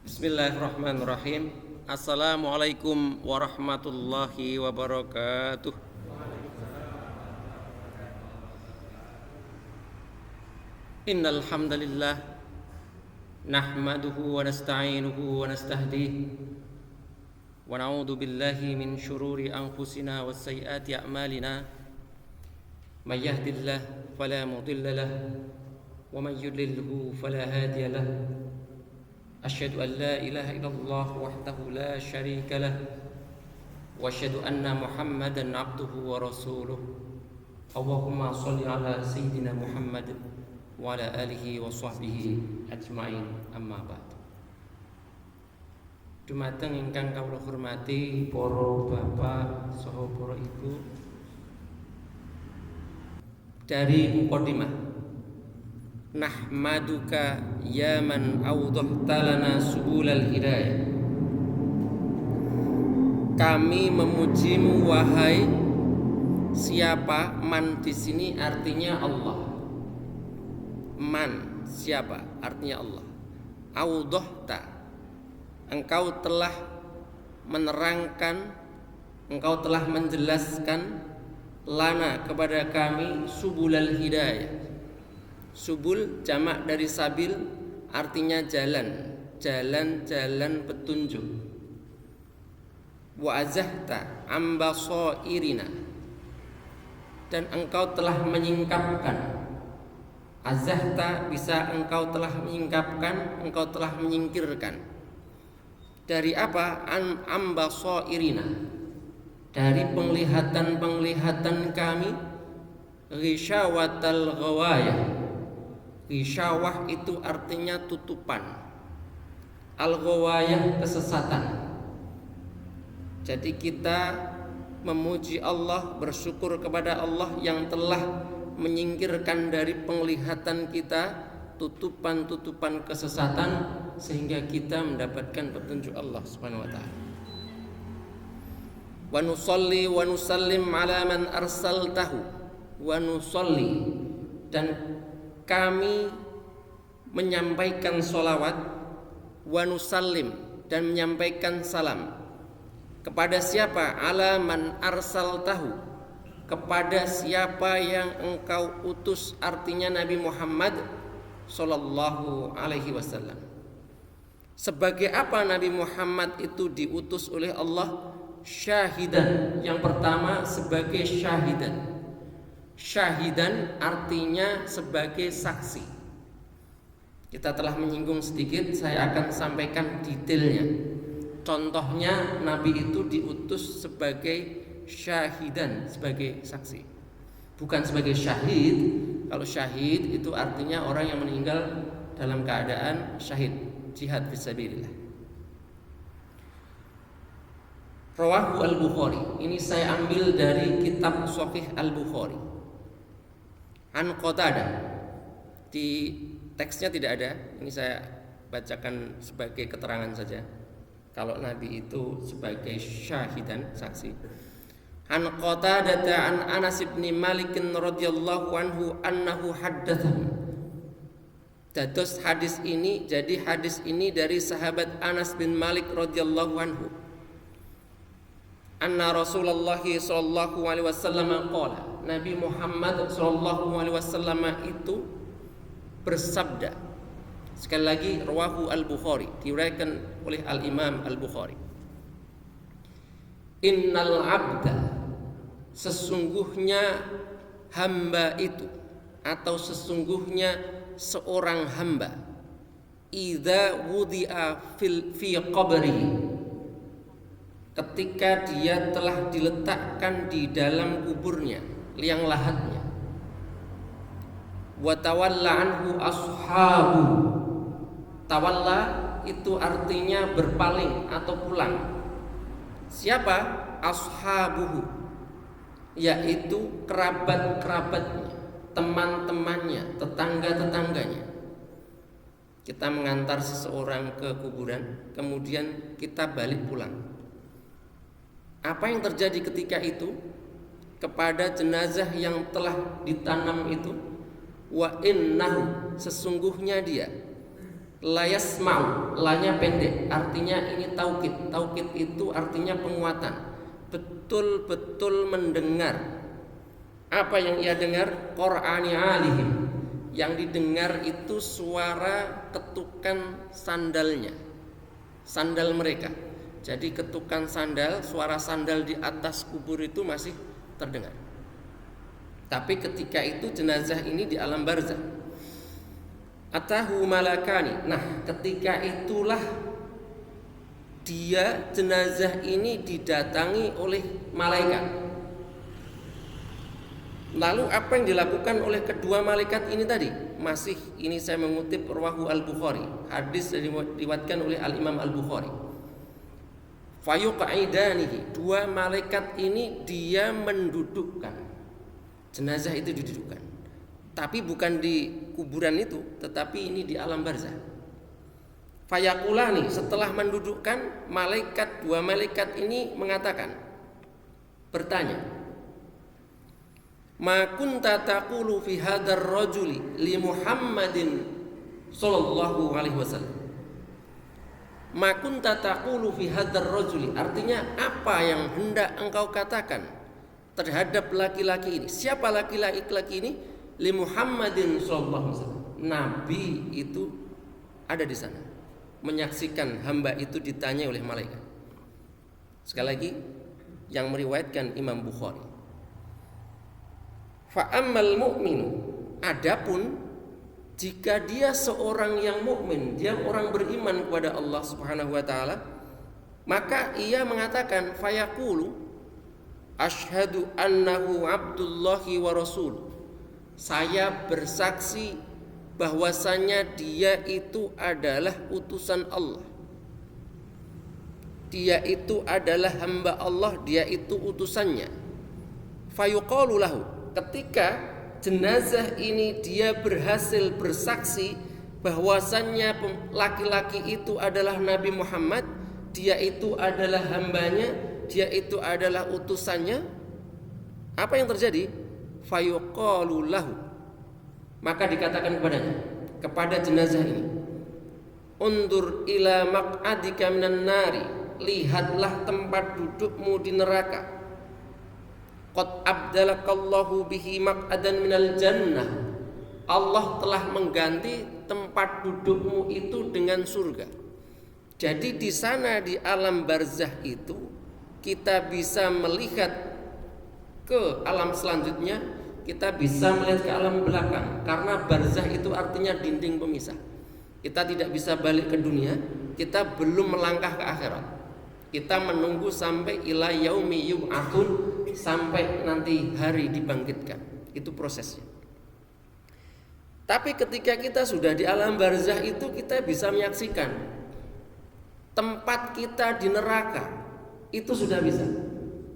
Bismillahirrahmanirrahim. Assalamualaikum warahmatullahi wabarakatuh. Innal hamdalillah nahmaduhu wa nasta'inuhu wa nastahdihi wa na'udzu billahi min shururi anfusina was sayyiati a'malina. May yahdihillahu fala mudilla lahu wa man yudlilhu fala hadiya lahu. Asyhadu an la ilaha illallah wahdahu la syarika lah wa asyhadu anna Muhammadan abduhu wa rasuluh. Allahumma shalli ala sayyidina Muhammad wa ala alihi wa sahbihi ajmain, amma ba'd. Dumateng ingkang kawula hormati para bapak saha para ibu, dari mukadimah nahmaduka ya man awdahta lana subulal hidayah. Kami memujimu wahai siapa. Man di sini artinya Allah. Man siapa artinya Allah. Awdahta, engkau telah menerangkan, engkau telah menjelaskan lana kepada kami subulal hidayah. Subul jamak dari sabil, artinya jalan, jalan-jalan petunjuk. Wa azahta ambasairina, dan engkau telah menyingkapkan. Azahta bisa engkau telah menyingkapkan, engkau telah menyingkirkan. Dari apa? Ambasairina, dari penglihatan-penglihatan kami. Ghisyawatal ghawayah, ghisyawah itu artinya tutupan, al-ghawayah kesesatan. Jadi kita memuji Allah, bersyukur kepada Allah yang telah menyingkirkan dari penglihatan kita tutupan-tutupan kesesatan, sehingga kita mendapatkan petunjuk Allah Subhanahu wa taala. Wa nusalli wa nusallim ala man arsaltahu. Wa nusalli, dan kami menyampaikan sholawat, wa nusallim, dan menyampaikan salam kepada siapa? Ala man arsaltahu, kepada siapa yang engkau utus, artinya Nabi Muhammad sallallahu alaihi wasallam. Sebagai apa Nabi Muhammad itu diutus oleh Allah? Syahidan, yang pertama sebagai syahidan. Syahidan artinya sebagai saksi. Kita telah menyinggung sedikit, saya akan sampaikan detailnya. Contohnya Nabi itu diutus sebagai syahidan, sebagai saksi, bukan sebagai syahid. Kalau syahid itu artinya orang yang meninggal dalam keadaan syahid, jihad fisabilillah. Rawahu al-Bukhari, ini saya ambil dari kitab Shahih al-Bukhari. An Qatadah, di teksnya tidak ada, ini saya bacakan sebagai keterangan saja. Kalau Nabi itu sebagai syahidan, saksi. An Qatadah an Anas bin Malik radhiyallahu anhu annahu haddatsahu. Dados hadis ini, jadi hadis ini dari sahabat Anas bin Malik radhiyallahu anhu. Anna Rasulullah sallallahu alaihi wasallam qala, Nabi Muhammad sallallahu alaihi wasallam itu bersabda. Sekali lagi, rawahu al-Bukhari, diriwayatkan oleh al-Imam al-Bukhari. Innal abda, sesungguhnya hamba itu, atau sesungguhnya seorang hamba, idza wudi'a fi qabrihi, ketika dia telah diletakkan di dalam kuburnya, liang lahatnya. Wa tawalla anhu ashabu. Tawalla itu artinya berpaling atau pulang. Siapa? Ashabuhu, yaitu kerabat-kerabatnya, teman-temannya, tetangga-tetangganya. Kita mengantar seseorang ke kuburan, kemudian kita balik pulang. Apa yang terjadi ketika itu kepada jenazah yang telah ditanam itu? Wa innahu, sesungguhnya dia, La yasma'u, lanya pendek, artinya ini taukid. Taukid itu artinya penguatan. Betul-betul mendengar. Apa yang ia dengar? Qur'ani alihim. Yang didengar itu suara ketukan sandalnya, sandal mereka. Jadi ketukan sandal, suara sandal di atas kubur itu masih terdengar. Tapi ketika itu jenazah ini di alam barzah. Atahu malakani. Nah, ketika itulah dia, jenazah ini didatangi oleh malaikat. Lalu apa yang dilakukan oleh kedua malaikat ini tadi? Masih ini saya mengutip Rawahu Al-Bukhari, hadis diriwayatkan oleh Al-Imam Al-Bukhari. Fayuqaidanihi, dua malaikat ini dia mendudukkan jenazah itu, didudukkan. Tapi bukan di kuburan itu, tetapi ini di alam barzah. Fayaqulani, setelah mendudukkan, dua malaikat ini mengatakan, bertanya, ma kunta taqulu fi hadzal rajuli li Muhammadin sallallahu alaihi wasallam. Ma kunta taqulu fi hadzal rajuli, artinya apa yang hendak engkau katakan terhadap laki-laki ini? Siapa laki-laki ini? Li Muhammadin sallallahu alaihi wasallam. Nabi itu ada di sana, menyaksikan hamba itu ditanya oleh malaikat. Sekali lagi, yang meriwayatkan Imam Bukhari. Fa ammal mu'minu, adapun jika dia seorang yang mukmin, dia orang beriman kepada Allah Subhanahu wa taala, maka ia mengatakan fayaqulu asyhadu annahu abdullahi wa rasuluh. Saya bersaksi bahwasanya dia itu adalah utusan Allah. Dia itu adalah hamba Allah, dia itu utusannya. Fayuqalu lahu, ketika jenazah ini dia berhasil bersaksi bahwasanya laki-laki itu adalah Nabi Muhammad, dia itu adalah hambanya, dia itu adalah utusannya, apa yang terjadi? Fayuqalu lahu, maka dikatakan kepadanya, kepada jenazah ini, undur ila maq'adika minan nari, lihatlah tempat dudukmu di neraka. Qad abdalakallahu bihi maq'adan minal jannah, Allah telah mengganti tempat dudukmu itu dengan surga. Jadi di sana di alam barzah itu kita bisa melihat ke alam selanjutnya, kita bisa melihat ke alam belakang, karena barzah itu artinya dinding pemisah. Kita tidak bisa balik ke dunia, kita belum melangkah ke akhirat. Kita menunggu sampai ila yaumi yub'atsun, sampai nanti hari dibangkitkan. Itu prosesnya. Tapi ketika kita sudah di alam barzah itu, kita bisa menyaksikan tempat kita di neraka, itu sudah bisa.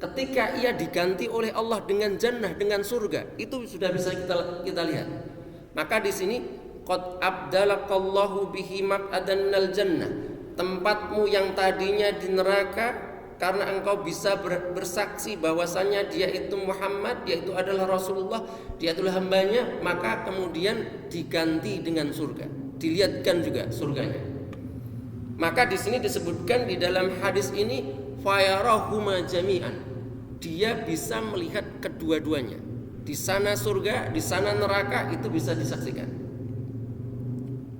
Ketika ia diganti oleh Allah dengan jannah, dengan surga, itu sudah bisa kita lihat. Maka di sini qad abdalakallahu bihi maq'adan minal jannah, tempatmu yang tadinya di neraka, karena engkau bisa bersaksi bahwasanya dia itu Muhammad, dia itu adalah Rasulullah, dia itulah hambanya, maka kemudian diganti dengan surga, dilihatkan juga surganya. Maka di sini disebutkan di dalam hadis ini fayarahuma jami'an, dia bisa melihat kedua-duanya. Di sana surga, di sana neraka, itu bisa disaksikan.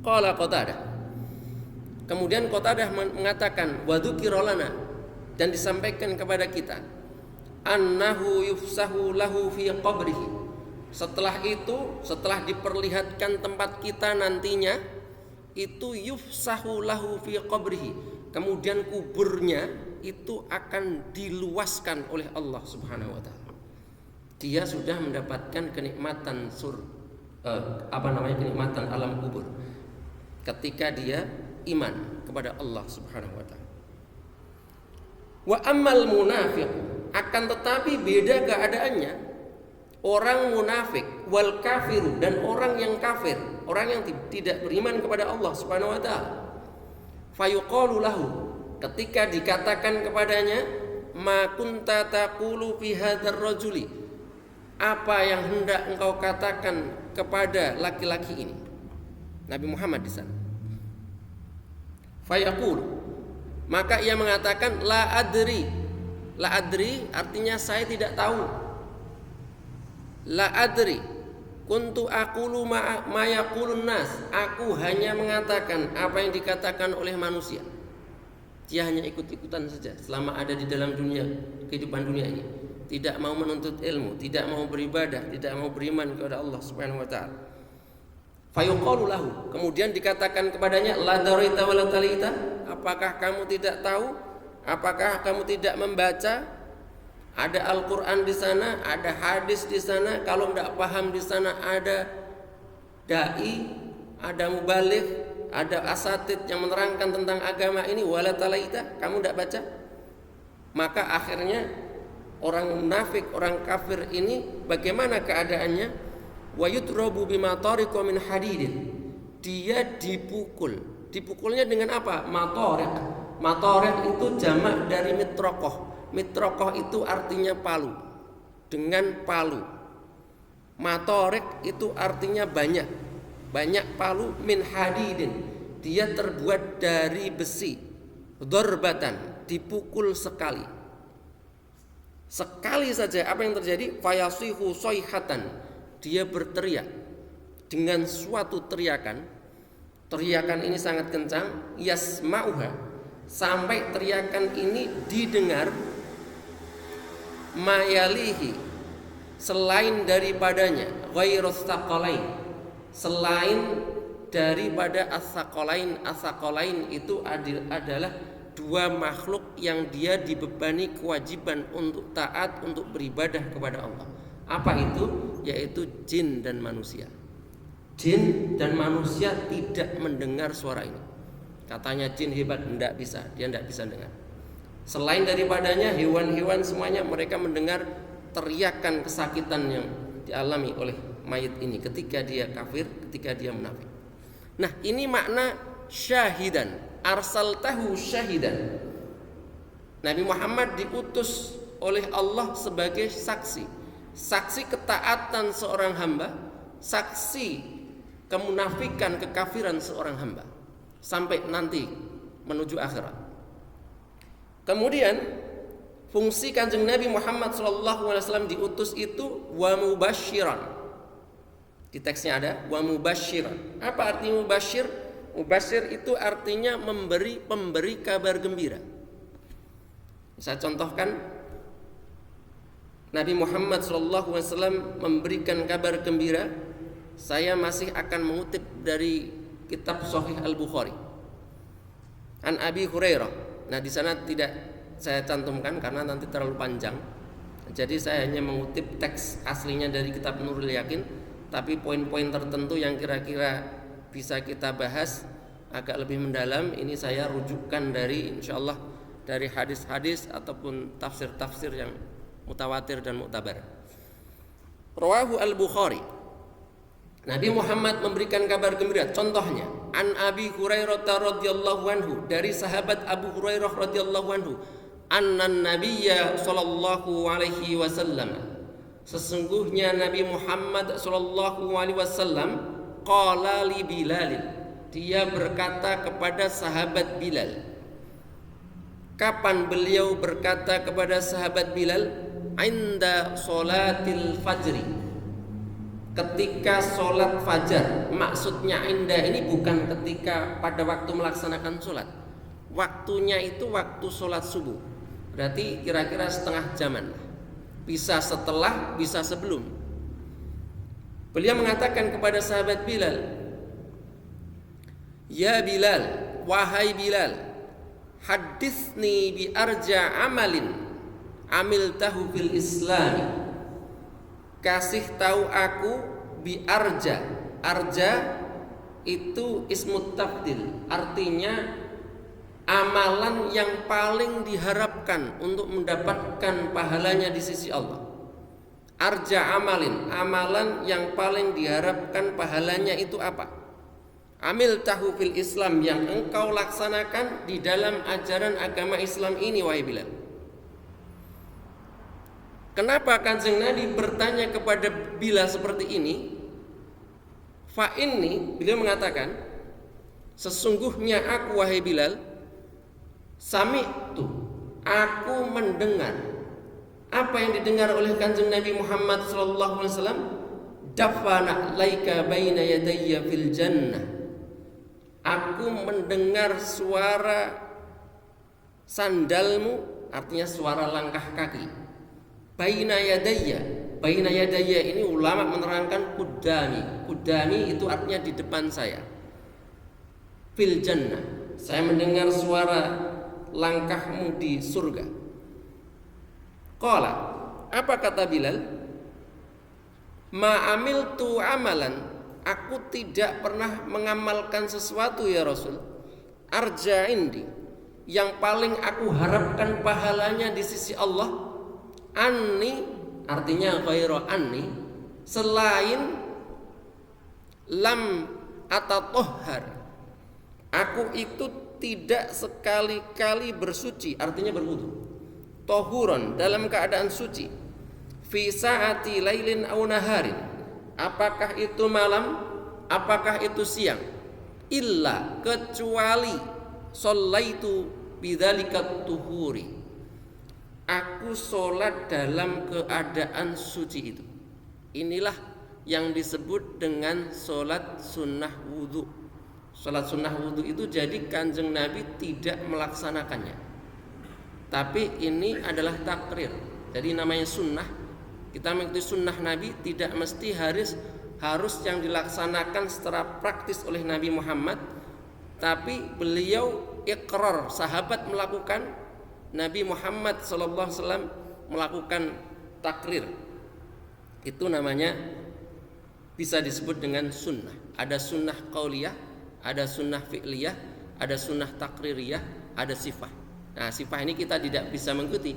Qala Qatadah, kemudian Qatadah mengatakan wa dzukira lana, dan disampaikan kepada kita, annahu yufsahu lahu fi qabrihi. Setelah itu, setelah diperlihatkan tempat kita nantinya, itu yufsahu lahu fi qabrihi, kemudian kuburnya itu akan diluaskan oleh Allah Subhanahu wa taala. Dia sudah mendapatkan kenikmatan kenikmatan alam kubur ketika dia iman kepada Allah Subhanahu wa taala. Wa ammal munafiq, akan tetapi beda keadaannya orang munafik wal kafiru, dan orang yang kafir, orang yang tidak beriman kepada Allah Subhanahu wa taala. Fayuqalu lahu, ketika dikatakan kepadanya, ma kunta taqulu fi hadzal rajuli, apa yang hendak engkau katakan kepada laki-laki ini, Nabi Muhammad di sana. Fayaqul, maka ia mengatakan la adri. La adri artinya saya tidak tahu. La adri kuntu aqulu ma yaqulun nas, aku hanya mengatakan apa yang dikatakan oleh manusia. Dia hanya ikut-ikutan saja selama ada di dalam dunia, kehidupan dunia ini. Tidak mau menuntut ilmu, tidak mau beribadah, tidak mau beriman kepada Allah Subhanahu wa taala. Fayuqalu lahu, kemudian dikatakan kepadanya la daraita wa la talita, apakah kamu tidak tahu? Apakah kamu tidak membaca? Ada Al-Qur'an di sana, ada hadis di sana, kalau tidak paham di sana ada dai, ada mubaligh, ada asatid yang menerangkan tentang agama ini, wala talaita, kamu tidak baca? Maka akhirnya orang munafik, orang kafir ini bagaimana keadaannya? Wa yutrabu bima tariqa min hadidin, dia dipukul. Dipukulnya dengan apa? Matariq. Matariq itu jamak dari mitrokoh. Mitrokoh itu artinya palu. Dengan palu. Matariq itu artinya banyak. Banyak palu min hadidin. Dia terbuat dari besi. Darbatan, dipukul sekali. Sekali saja apa yang terjadi? Fayasihu sayhatan, dia berteriak dengan suatu teriakan. Teriakan ini sangat kencang, yasma'uha, sampai teriakan ini didengar mayalihi, selain daripadanya, ghairus tsaqalain, selain daripada as-tsaqalain. As-tsaqalain itu adalah dua makhluk yang dia dibebani kewajiban untuk taat, untuk beribadah kepada Allah. Apa itu? Yaitu jin dan manusia. Jin dan manusia tidak mendengar suara ini. Katanya jin hebat, tidak bisa, dia tidak bisa dengar. Selain daripadanya hewan-hewan semuanya mereka mendengar teriakan kesakitan yang dialami oleh mayit ini ketika dia kafir, ketika dia munafik. Nah, ini makna syahidan, arsaltahu syahidan. Nabi Muhammad diutus oleh Allah sebagai saksi. Saksi ketaatan seorang hamba, saksi kemunafikan, kekafiran seorang hamba sampai nanti menuju akhirat. Kemudian fungsi Kanjeng Nabi Muhammad SAW diutus itu wa mubasyiran. Di teksnya ada wa mubasyiran. Apa arti mubasyir? Mubasyir itu artinya pemberi kabar gembira. Saya contohkan, Nabi Muhammad SAW memberikan kabar gembira. Saya masih akan mengutip dari kitab Sahih Al-Bukhari. An Abi Hurairah. Nah, di sana tidak saya cantumkan karena nanti terlalu panjang. Jadi saya hanya mengutip teks aslinya dari kitab Nurul Yakin, tapi poin-poin tertentu yang kira-kira bisa kita bahas agak lebih mendalam ini saya rujukkan dari insyaallah dari hadis-hadis ataupun tafsir-tafsir yang mutawatir dan muktabar. Rawahu Al-Bukhari. Nabi Muhammad memberikan kabar gembira. Contohnya, an Abi Hurairah radhiyallahu anhu, dari sahabat Abu Hurairah radhiyallahu anhu, annan nabiyya sallallahu alaihi wasallam, sesungguhnya Nabi Muhammad sallallahu alaihi wasallam qala li Bilal, dia berkata kepada sahabat Bilal. Kapan beliau berkata kepada sahabat Bilal? Inda sholatil fajri, ketika sholat fajar. Maksudnya inda ini bukan ketika pada waktu melaksanakan sholat. Waktunya itu waktu sholat subuh. Berarti kira-kira setengah jaman. Bisa setelah, bisa sebelum. Beliau mengatakan kepada sahabat Bilal, ya Bilal, wahai Bilal, hadithni bi arja amalin amiltahu fil islami, kasih tahu aku bi arja. Arja itu ismut tafdil, artinya amalan yang paling diharapkan untuk mendapatkan pahalanya di sisi Allah. Arja amalin, amalan yang paling diharapkan pahalanya itu apa? Amiltahu fil Islam, yang engkau laksanakan di dalam ajaran agama Islam ini, wahai Bilal. Kenapa Kanjeng Nabi bertanya kepada Bilal seperti ini? Fa inni, beliau mengatakan, Sesungguhnya aku wahai Bilal, sami'tu, aku mendengar. Apa yang didengar oleh Kanjeng Nabi Muhammad sallallahu alaihi wasallam? Dafana laika baina yadayya fil jannah. Aku mendengar suara sandalmu, artinya suara langkah kaki. Baina yadayya ini ulama menerangkan kudami itu artinya di depan saya. Fil jannah, saya mendengar suara langkahmu di surga. Qala, apa kata Bilal? Ma amiltu amalan, aku tidak pernah mengamalkan sesuatu ya Rasul, arja indi, yang paling aku harapkan pahalanya di sisi Allah, anni, artinya ghairu anni, selain lam atatohhar, aku itu tidak sekali-kali bersuci, artinya berwudu, tohuron, dalam keadaan suci, fi saati lailin aw naharin, apakah itu malam, apakah itu siang, illa, kecuali shallaitu bidzalika tuhuri, aku sholat dalam keadaan suci itu. Inilah yang disebut dengan sholat sunnah wudhu. Sholat sunnah wudhu itu jadi Kanjeng Nabi tidak melaksanakannya, tapi ini adalah takrir. Jadi namanya sunnah, kita mengikuti sunnah Nabi tidak mesti harus yang dilaksanakan secara praktis oleh Nabi Muhammad, tapi beliau iqrar, sahabat melakukan, Nabi Muhammad SAW melakukan takrir. Itu namanya bisa disebut dengan sunnah. Ada sunnah qauliyah, ada sunnah fi'liyah, ada sunnah takririyah, ada sifah. Nah, sifah ini kita tidak bisa mengikuti.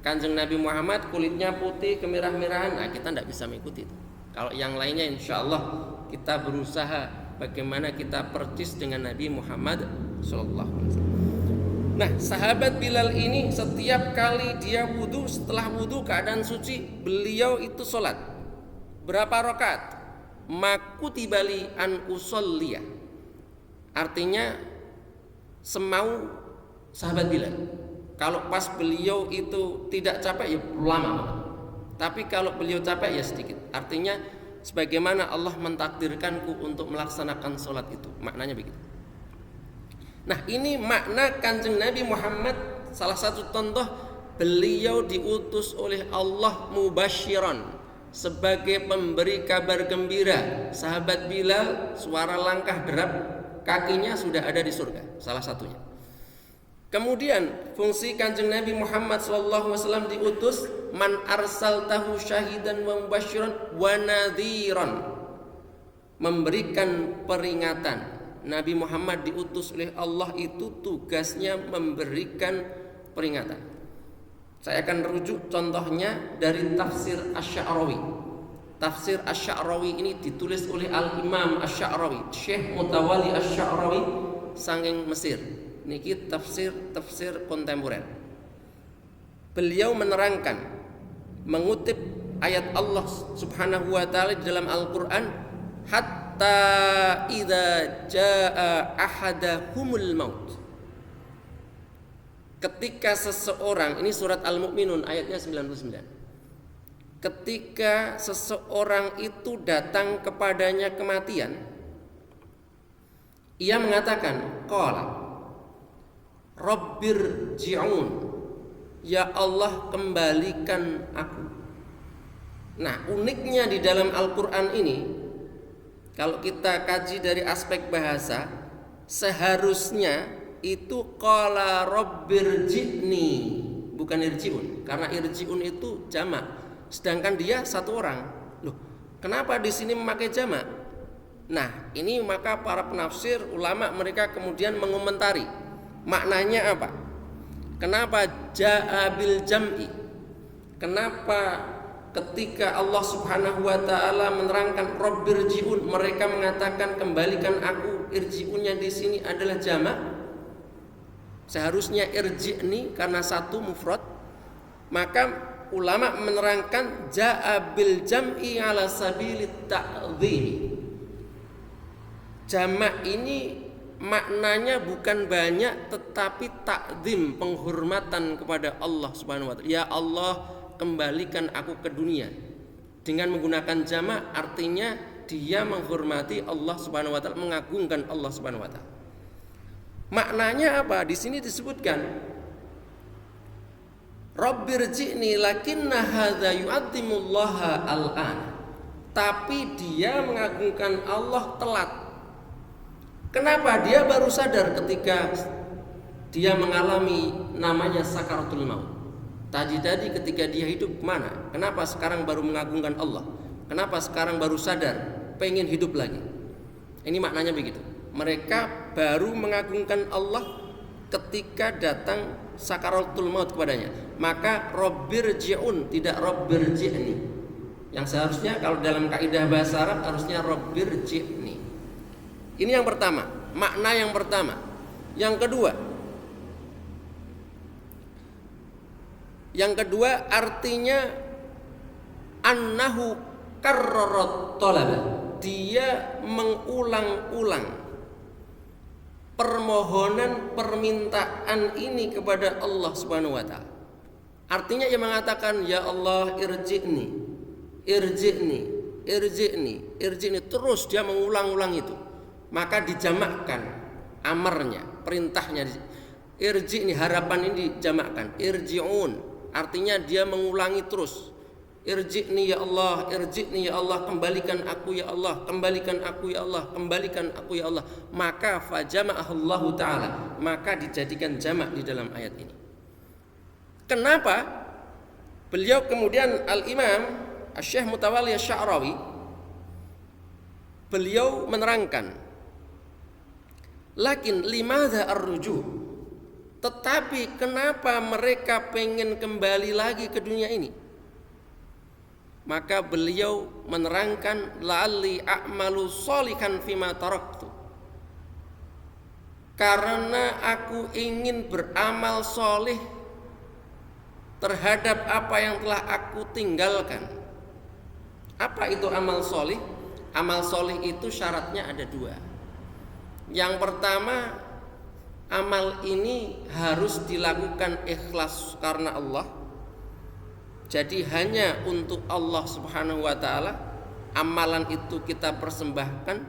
Kanjeng Nabi Muhammad kulitnya putih kemerah-merahan, nah kita tidak bisa mengikuti itu. Kalau yang lainnya insya Allah kita berusaha bagaimana kita persis dengan Nabi Muhammad SAW. Nah, sahabat Bilal ini setiap kali dia wudu, setelah wudu keadaan suci, beliau itu sholat. Berapa rakaat? Makutibali an usalliyah, artinya semau sahabat Bilal. Kalau pas beliau itu tidak capek ya lama, tapi kalau beliau capek ya sedikit. Artinya sebagaimana Allah mentakdirkanku untuk melaksanakan sholat itu, maknanya begitu. Nah, ini makna Kanjeng Nabi Muhammad. Salah satu contoh, beliau diutus oleh Allah mubasyiran, sebagai pemberi kabar gembira. Sahabat Bilal suara langkah derap kakinya sudah ada di surga, salah satunya. Kemudian fungsi Kanjeng Nabi Muhammad SAW diutus man arsaltahu syahidan wa mubasyiran wa nadhiran, memberikan peringatan. Nabi Muhammad diutus oleh Allah itu tugasnya memberikan peringatan. Saya akan rujuk contohnya dari tafsir Asy-Sya'rawi. Tafsir Asy-Sya'rawi ini ditulis oleh Al-Imam Asy-Sya'rawi, Syekh Mutawalli Asy-Sya'rawi saking Mesir. Niki tafsir kontemporer. Beliau menerangkan, mengutip ayat Allah Subhanahu wa taala di dalam Al-Qur'an, hatta idza jaa ahadahumul maut. Ketika seseorang, ini surat Al-Mu'minun ayatnya 99. Ketika seseorang itu datang kepadanya kematian, ia mengatakan, qala Rabbir ji'un, ya Allah kembalikan aku. Nah, uniknya di dalam Al-Quran ini, kalau kita kaji dari aspek bahasa, seharusnya itu qala rabbir ji'ni, bukan irji'un, karena irji'un itu jamak, sedangkan dia satu orang. Loh, kenapa di sini memakai jamak? Nah, ini maka para penafsir ulama mereka kemudian mengomentari maknanya apa? Kenapa ja'a bil jam'i? Kenapa ketika Allah Subhanahu wa taala menerangkan rabbirji'un, mereka mengatakan kembalikan aku, irji'unnya di sini adalah jamak? Seharusnya irji'ni karena satu mufrad. Maka ulama menerangkan ja'a bil jam'i ala sabilit ta'dhim. Jamak ini maknanya bukan banyak tetapi takzim, penghormatan kepada Allah Subhanahu wa taala. Ya Allah, kembalikan aku ke dunia. Dengan menggunakan jamak artinya dia menghormati Allah Subhanahu wa taala, mengagungkan Allah Subhanahu wa taala. Maknanya apa? Di sini disebutkan Rabbirji'ni lakinna hadza yu'azzimullaha al-an. Tapi dia mengagungkan Allah telat. Kenapa? Dia baru sadar ketika dia mengalami namanya sakaratul maut. Tadi ketika dia hidup kemana? Kenapa sekarang baru mengagungkan Allah? Kenapa sekarang baru sadar pengen hidup lagi? Ini maknanya begitu. Mereka baru mengagungkan Allah ketika datang sakaratul maut kepadanya. Maka Rabbirji'un, tidak Rabbirji'ni. Yang seharusnya kalau dalam kaidah bahasa Arab harusnya Rabbirji'ni. Ini yang pertama, makna yang pertama. Yang kedua artinya annahu karrarat talaba. Dia mengulang-ulang permohonan permintaan ini kepada Allah Subhanahu wa taala. Artinya ia mengatakan ya Allah irji'ni, irji'ni, irji'ni, irji'ni, terus dia mengulang-ulang itu. Maka dijamakkan amarnya, perintahnya. Irji'ni, harapan ini dijamakkan. Irji'un, artinya dia mengulangi terus. Irji'ni ya Allah, irji'ni ya Allah, kembalikan aku ya Allah, kembalikan aku ya Allah, kembalikan aku ya Allah. Maka fajama'ahullahu ta'ala, maka dijadikan jamak di dalam ayat ini. Kenapa? Beliau kemudian Al-Imam Asy-Syaikh Mutawalli Asy-Sya'rawi beliau menerangkan, lakin limadza ar-ruju', tetapi kenapa mereka pengen kembali lagi ke dunia ini? Maka beliau menerangkan la'alli a'malu sholihan fima taraktu, karena aku ingin beramal soleh terhadap apa yang telah aku tinggalkan. Apa itu amal soleh? Amal soleh itu syaratnya ada dua. Yang pertama, amal ini harus dilakukan ikhlas karena Allah. Jadi hanya untuk Allah Subhanahu wa taala amalan itu kita persembahkan.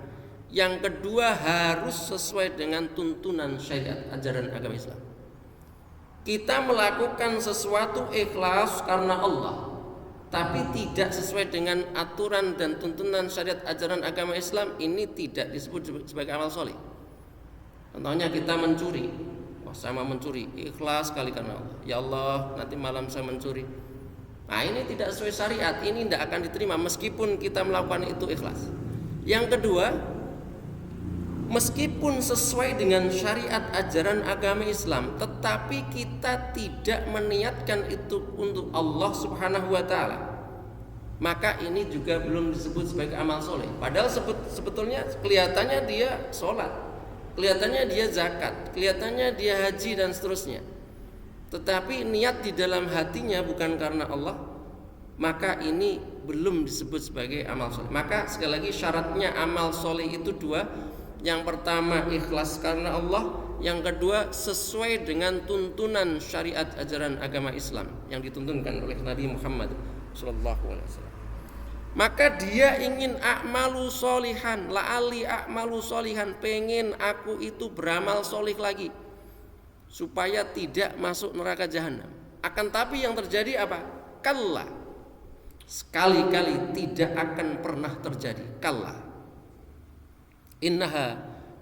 Yang kedua, harus sesuai dengan tuntunan syariat ajaran agama Islam. Kita melakukan sesuatu ikhlas karena Allah, tapi tidak sesuai dengan aturan dan tuntunan syariat ajaran agama Islam, ini tidak disebut sebagai amal soleh. Contohnya kita mencuri, saya mau mencuri, ikhlas sekali karena Allah. Ya Allah, nanti malam saya mencuri. Nah, ini tidak sesuai syariat, ini tidak akan diterima meskipun kita melakukan itu ikhlas. Yang kedua, meskipun sesuai dengan syariat ajaran agama Islam, tetapi kita tidak meniatkan itu untuk Allah Subhanahu wa taala, maka ini juga belum disebut sebagai amal soleh. Padahal sebetulnya kelihatannya dia sholat, kelihatannya dia zakat, kelihatannya dia haji dan seterusnya, tetapi niat di dalam hatinya bukan karena Allah, maka ini belum disebut sebagai amal soleh. Maka sekali lagi syaratnya amal soleh itu dua. Yang pertama ikhlas karena Allah, yang kedua sesuai dengan tuntunan syariat ajaran agama Islam yang dituntunkan oleh Nabi Muhammad SAW. Maka dia ingin a'malu solihan, la'ali a'malu solihan, pengen aku itu beramal solih lagi supaya tidak masuk neraka jahanam. Akan tapi yang terjadi apa? Kalla, sekali-kali tidak akan pernah terjadi. Kalla, innaha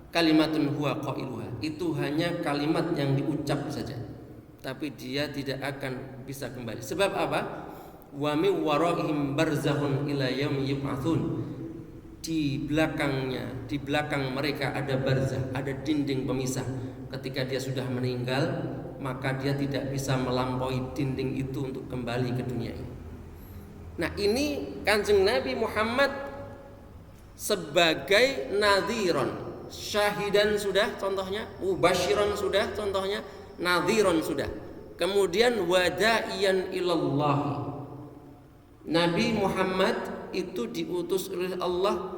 kalimatun huwa qailuha, itu hanya kalimat yang diucap saja, tapi dia tidak akan bisa kembali. Sebab apa? Wa min waraihim barzakhun ila yaumi yub'atsun, di belakangnya, di belakang mereka ada barzah, ada dinding pemisah. Ketika dia sudah meninggal, maka dia tidak bisa melampaui dinding itu untuk kembali ke dunia ini. Nah, ini Kanjeng Nabi Muhammad sebagai nadhiron, syahidan sudah contohnya, mubasyiran sudah contohnya, nadhiron sudah, kemudian wada'iyan ilallah. Nabi Muhammad itu diutus oleh Allah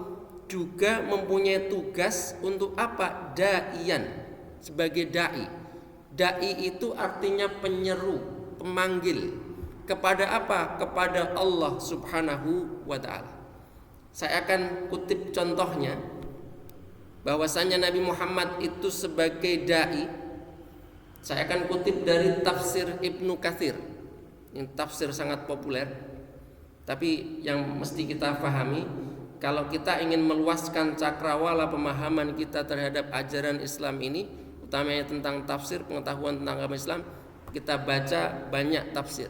juga mempunyai tugas untuk apa? Da'iyan, sebagai dai. Dai itu artinya penyeru, pemanggil kepada apa? Kepada Allah Subhanahu wa taala. Saya akan kutip contohnya, bahwasanya Nabi Muhammad itu sebagai dai. Saya akan kutip dari tafsir Ibnu Katsir. Ini tafsir sangat populer, tapi yang mesti kita pahami, kalau kita ingin meluaskan cakrawala pemahaman kita terhadap ajaran Islam ini, utamanya tentang tafsir, pengetahuan tentang agama Islam, kita baca banyak tafsir.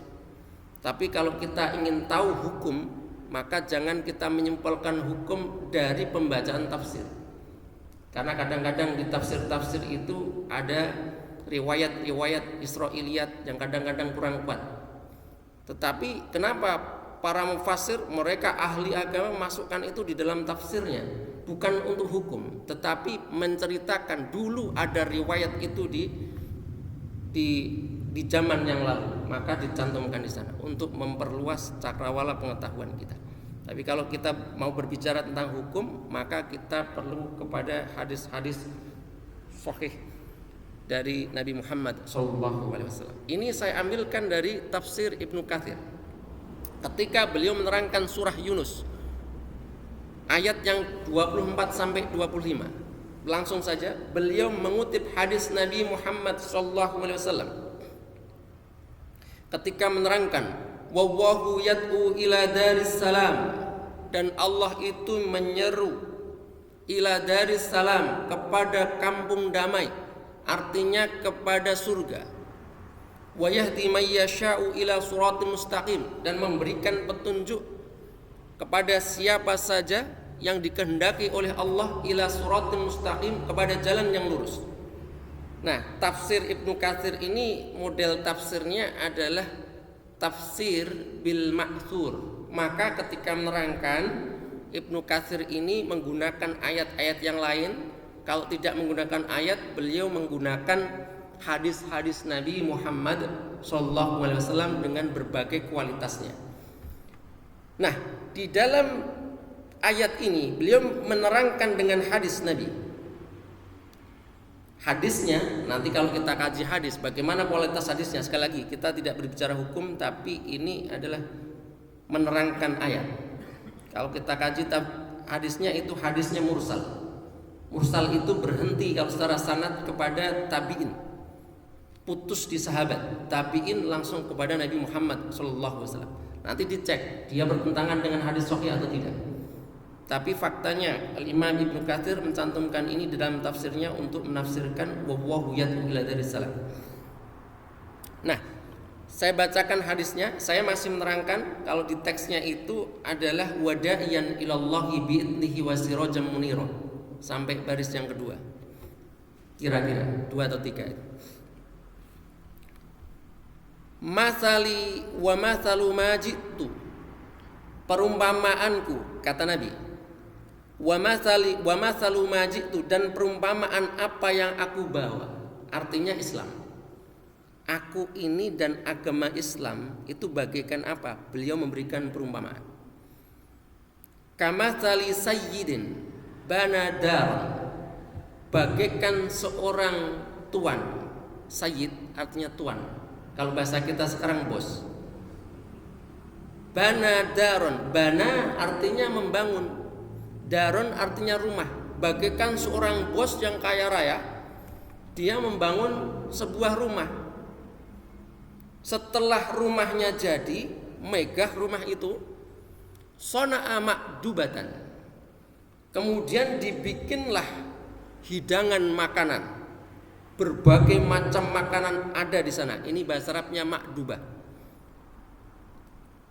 Tapi kalau kita ingin tahu hukum, maka jangan kita menyimpulkan hukum dari pembacaan tafsir. Karena kadang-kadang di tafsir-tafsir itu ada riwayat-riwayat Israiliyat yang kadang-kadang kurang kuat. Tetapi kenapa para mufassir, mereka ahli agama, masukkan itu di dalam tafsirnya? Bukan untuk hukum, tetapi menceritakan dulu ada riwayat itu di zaman yang lalu, maka dicantumkan di sana untuk memperluas cakrawala pengetahuan kita. Tapi kalau kita mau berbicara tentang hukum, maka kita perlu kepada hadis-hadis sahih dari Nabi Muhammad SAW. Ini saya ambilkan dari tafsir Ibnu Katsir. Ketika beliau menerangkan surah Yunus ayat yang 24 sampai 25, langsung saja beliau mengutip hadis Nabi Muhammad SAW ketika menerangkan wallahu yad'u ila daris salam, dan Allah itu menyeru ila daris salam, kepada kampung damai, artinya kepada surga. Wa yahdi may yasha'u ila siratal mustaqim, dan memberikan petunjuk kepada siapa saja yang dikehendaki oleh Allah ila siratal mustaqim, kepada jalan yang lurus. Nah, tafsir Ibnu Katsir ini model tafsirnya adalah tafsir bil ma'thur. Maka ketika menerangkan, Ibnu Katsir ini menggunakan ayat-ayat yang lain. Kalau tidak menggunakan ayat, beliau menggunakan hadis-hadis Nabi Muhammad SAW dengan berbagai kualitasnya. Nah, di dalam ayat ini beliau menerangkan dengan hadis Nabi. Hadisnya, nanti kalau kita kaji hadis, bagaimana kualitas hadisnya? Sekali lagi, kita tidak berbicara hukum, tapi ini adalah menerangkan ayat. Kalau kita kaji hadisnya, itu hadisnya mursal. Mursal itu berhenti kalau secara sanad kepada tabi'in, putus di sahabat. Tabi'in langsung kepada Nabi Muhammad SAW. Nanti dicek dia bertentangan dengan hadis sahih atau tidak. Tapi faktanya Al-Imam Ibnu Katsir mencantumkan ini di dalam tafsirnya untuk menafsirkan wallahu yad'u ila daris salam. Nah, saya bacakan hadisnya. Saya masih menerangkan kalau di teksnya itu adalah wada'iyan ilallahi bi'idnihi wa sirajan munira, sampai baris yang kedua. Kira-kira 2 atau 3. Masali wa masalu majitu, perumpamaanku, kata Nabi, wa masalu majitu, dan perumpamaan apa yang aku bawa, artinya Islam. Aku ini dan agama Islam itu bagaikan apa? Beliau memberikan perumpamaan. Kamatsali sayyidin banadar, bagaikan seorang tuan. Sayyid artinya tuan. Kalau bahasa kita sekarang bos. Banadaron, bana artinya membangun, daron artinya rumah. Bagaikan seorang bos yang kaya raya, dia membangun sebuah rumah. Setelah rumahnya jadi, megah rumah itu, sona'a ma'dubatan, kemudian dibikinlah hidangan makanan. Berbagai macam makanan ada di sana. Ini bahasa Arabnya ma'dubah.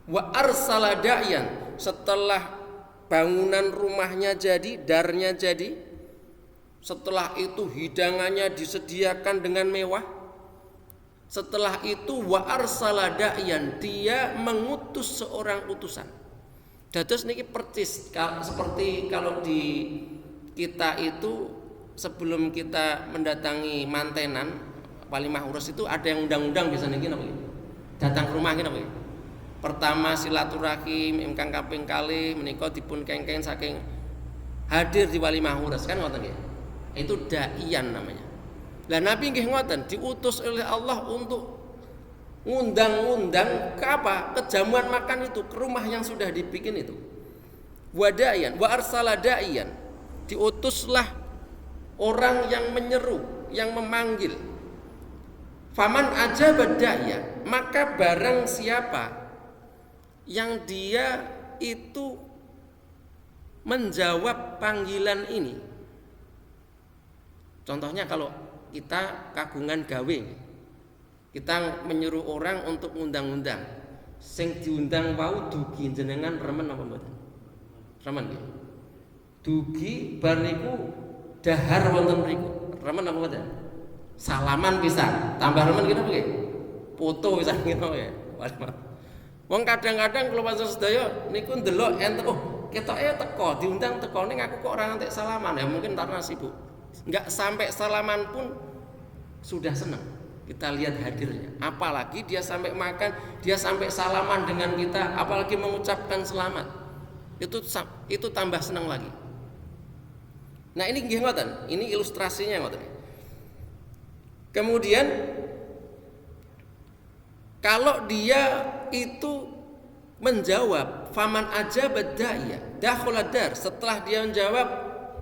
Wa arsala da'yan, setelah bangunan rumahnya jadi, darnya jadi, setelah itu hidangannya disediakan dengan mewah. Setelah itu wa arsala da'yan, dia mengutus seorang utusan. Dados niki persis seperti kalau di kita itu sebelum kita mendatangi mantenan walimah urus itu ada yang undang-undang biasanya gini apa? Datang ke rumah gini apa? Pertama silaturahim ingkang kaping kalih menika dipun kengken saking hadir di walimah urus kan ngoten nggih. Itu daian namanya. Lah Nabi nggih ngoten, diutus oleh Allah untuk ngundang-undang ke apa? Ke jamuan makan itu, ke rumah yang sudah dibikin itu. Wadaian, wa arsala daian. Diutuslah orang yang menyeru, yang memanggil. Faman ajaba daiya, maka barang siapa yang dia itu menjawab panggilan ini. Contohnya kalau kita kagungan gawe, kita menyuruh orang untuk ngundang-undang, sing diundang wau dugi jenengan remen apa mboten? Remen nggih. Dugi bar niku dahar wonten mriku. Remen apa mboten? Salaman pisan, tambah remen kira nggih. Foto pisan gitu ya. Wong kadang-kadang kula panjenengan sedaya niku ndelok enten ketoke teko, diundang teko ning aku kok ora ngantek salaman ya mungkin karena sibuk. Enggak sampai salaman pun sudah senang. Kita lihat hadirnya. Apalagi dia sampai makan, dia sampai salaman dengan kita, apalagi mengucapkan selamat. Itu tambah senang lagi. Nah, ini nggih ngoten. Ini ilustrasinya ngoten. Kemudian kalau dia itu menjawab faman ajaba da'iya dakhala dar, setelah dia menjawab